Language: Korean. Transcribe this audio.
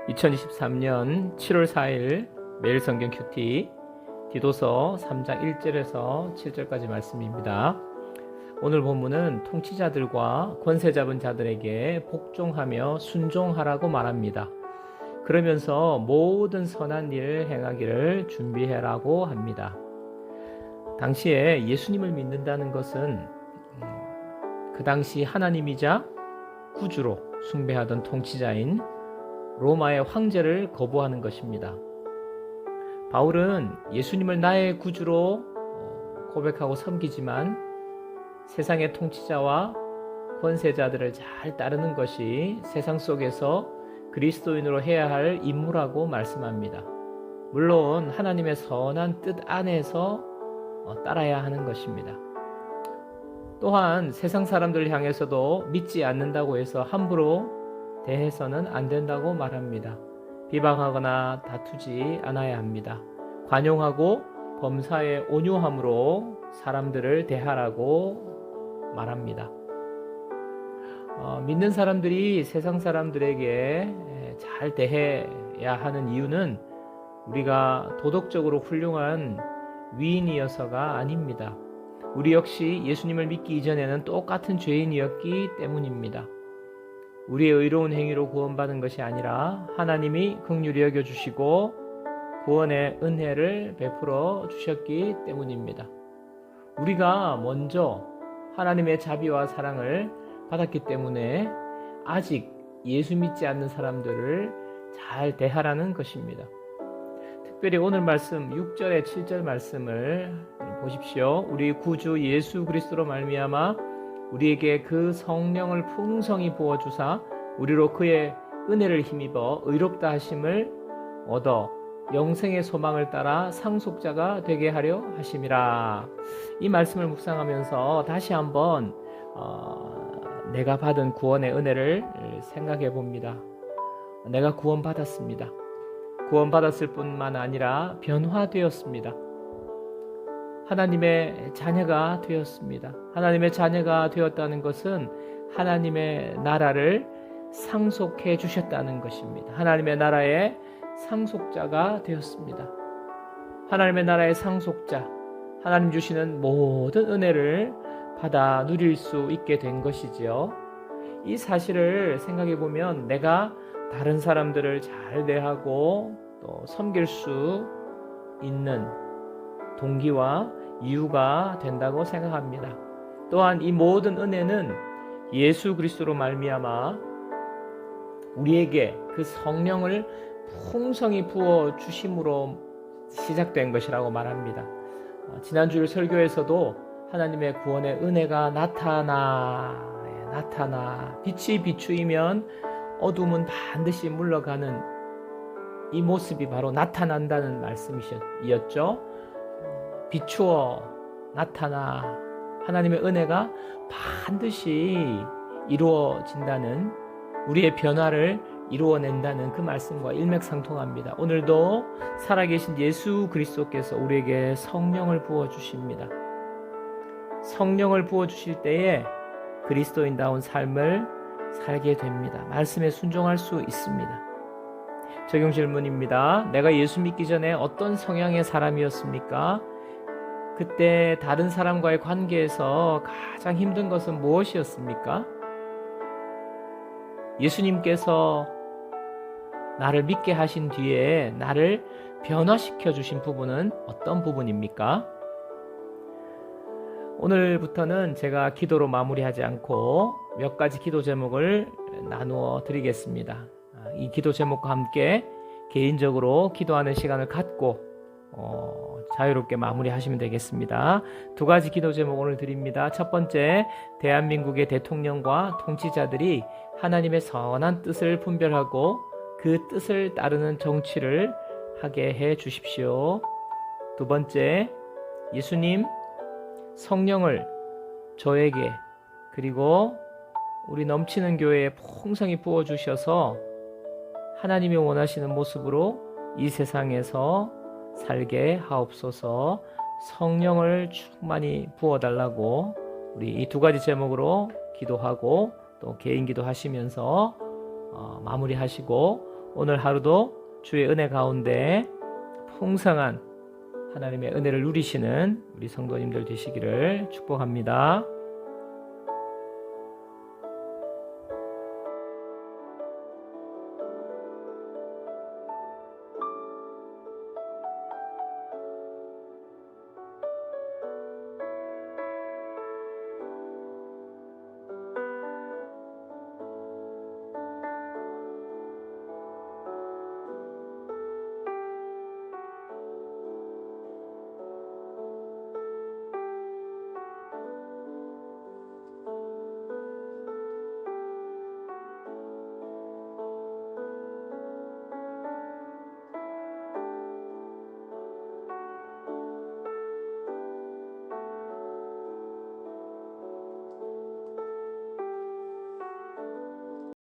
2023년 7월 4일 매일 성경 큐티 디도서 3장 1절에서 7절까지 말씀입니다. 오늘 본문은 통치자들과 권세 잡은 자들에게 복종하며 순종하라고 말합니다. 그러면서 모든 선한 일을 행하기를 준비해라고 합니다. 당시에 예수님을 믿는다는 것은 그 당시 하나님이자 구주로 숭배하던 통치자인 로마의 황제를 거부하는 것입니다. 바울은 예수님을 나의 구주로 고백하고 섬기지만 세상의 통치자와 권세자들을 잘 따르는 것이 세상 속에서 그리스도인으로 해야 할 임무라고 말씀합니다. 물론 하나님의 선한 뜻 안에서 따라야 하는 것입니다. 또한 세상 사람들을 향해서도 믿지 않는다고 해서 함부로 대해서는 안 된다고 말합니다. 비방하거나 다투지 않아야 합니다. 관용하고 범사의 온유함으로 사람들을 대하라고 말합니다. 믿는 사람들이 세상 사람들에게 잘 대해야 하는 이유는 우리가 도덕적으로 훌륭한 위인이어서가 아닙니다. 우리 역시 예수님을 믿기 이전에는 똑같은 죄인이었기 때문입니다. 우리의 의로운 행위로 구원받은 것이 아니라 하나님이 긍휼히 여겨주시고 구원의 은혜를 베풀어 주셨기 때문입니다. 우리가 먼저 하나님의 자비와 사랑을 받았기 때문에 아직 예수 믿지 않는 사람들을 잘 대하라는 것입니다. 특별히 오늘 말씀 6절에 7절 말씀을 보십시오. 우리 구주 예수 그리스도로 말미암아 우리에게 그 성령을 풍성히 부어주사 우리로 그의 은혜를 힘입어 의롭다 하심을 얻어 영생의 소망을 따라 상속자가 되게 하려 하심이라. 이 말씀을 묵상하면서 다시 한번 내가 받은 구원의 은혜를 생각해 봅니다. 내가 구원받았습니다. 구원받았을 뿐만 아니라 변화되었습니다. 하나님의 자녀가 되었습니다. 하나님의 자녀가 되었다는 것은 하나님의 나라를 상속해 주셨다는 것입니다. 하나님의 나라의 상속자가 되었습니다. 하나님의 나라의 상속자, 하나님 주시는 모든 은혜를 받아 누릴 수 있게 된 것이지요. 이 사실을 생각해 보면 내가 다른 사람들을 잘 대하고 또 섬길 수 있는 동기와 이유가 된다고 생각합니다. 또한 이 모든 은혜는 예수 그리스도로 말미암아 우리에게 그 성령을 풍성히 부어 주심으로 시작된 것이라고 말합니다. 지난주 설교에서도 하나님의 구원의 은혜가 나타나 빛이 비추이면 어둠은 반드시 물러가는 이 모습이 바로 나타난다는 말씀이었죠. 비추어 나타나 하나님의 은혜가 반드시 이루어진다는, 우리의 변화를 이루어낸다는 그 말씀과 일맥상통합니다. 오늘도 살아계신 예수 그리스도께서 우리에게 성령을 부어주십니다. 성령을 부어주실 때에 그리스도인다운 삶을 살게 됩니다. 말씀에 순종할 수 있습니다. 적용 질문입니다. 내가 예수 믿기 전에 어떤 성향의 사람이었습니까? 그때 다른 사람과의 관계에서 가장 힘든 것은 무엇이었습니까? 예수님께서 나를 믿게 하신 뒤에 나를 변화시켜 주신 부분은 어떤 부분입니까? 오늘부터는 제가 기도로 마무리하지 않고 몇 가지 기도 제목을 나누어 드리겠습니다. 이 기도 제목과 함께 개인적으로 기도하는 시간을 갖고 자유롭게 마무리하시면 되겠습니다. 두 가지 기도 제목 오늘 드립니다. 첫 번째, 대한민국의 대통령과 통치자들이 하나님의 선한 뜻을 분별하고 그 뜻을 따르는 정치를 하게 해 주십시오. 두 번째, 예수님 성령을 저에게 그리고 우리 넘치는 교회에 풍성히 부어주셔서 하나님이 원하시는 모습으로 이 세상에서 살게 하옵소서. 성령을 충만히 부어달라고 우리 이 두 가지 제목으로 기도하고 또 개인 기도하시면서 마무리하시고 오늘 하루도 주의 은혜 가운데 풍성한 하나님의 은혜를 누리시는 우리 성도님들 되시기를 축복합니다.